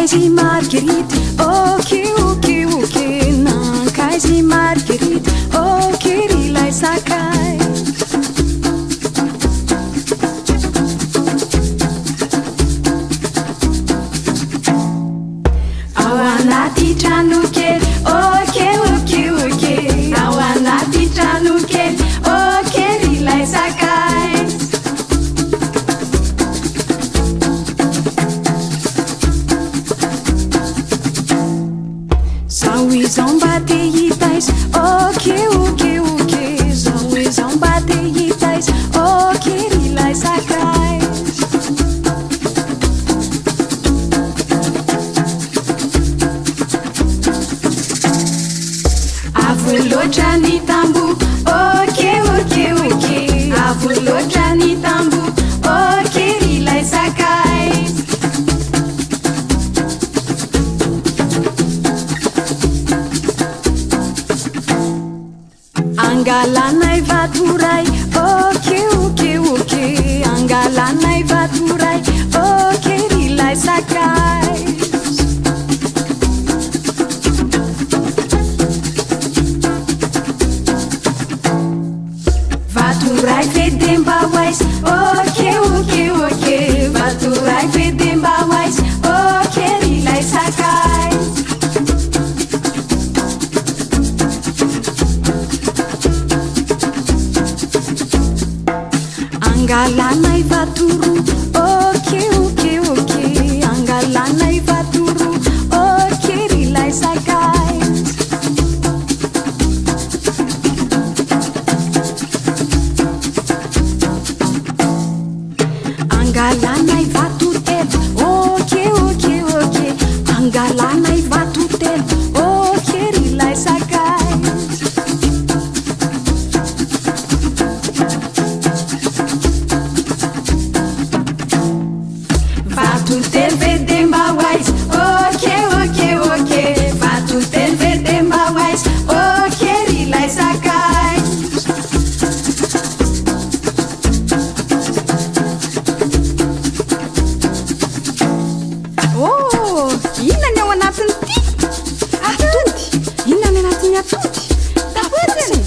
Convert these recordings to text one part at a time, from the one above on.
Nankaiza Margerity, ok, ok, ok. Nankaiza Margerity, ok, rilay sakay. Ao anaty trano kely, ok, ok, ok. Ao anaty trano kely, ok, rilay sakay. Zao izao mba te hita izy, ok, ok, ok. Zao izao mba te hita izy, ok, rilay sakay. Avo loatra ny tamboho, ok, ok, ok. Avo loatra ny tamboho, ok, rilay sakay. Angalanay vatoray, ok, ok, ok. Angalanay vatoray, ok, rilay sakay. Vatoray vedem-bawaizy, ok, ok, ok. Vatoray vedem-bawaizy, ok, rilay sakay. Angalanay vatoro, ok, ok, ok. Angalanay vatoro, ok, rilay sakay. Angalanay vatotelo, ok, ok, ok. Angalanay vatotelo, ok, rilay sakay. Vatotelo vedem-bawaizy, ok, ok, ok. Vatotelo vedem-bawaizy, ok, rilay sakay. Oh, inona ny ao anatin'ity? Atody. Inona ny anatin'ny atody? Tapotsiny.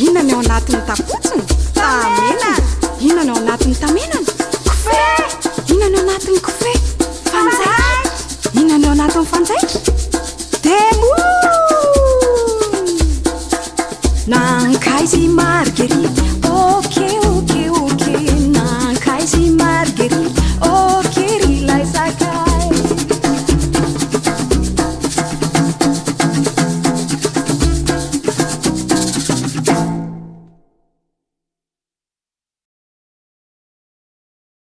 Inona ny ao anatin'ny tapotsiny? Tamenana. Inona ny ao anatin'ny tamenana? Kofé. Inona ny ao anatin'ny kofé? Fanjaitra. Inona ny ao anatin'ny fanjaitra? Demo. Nankaiza Margerity, ok, ok.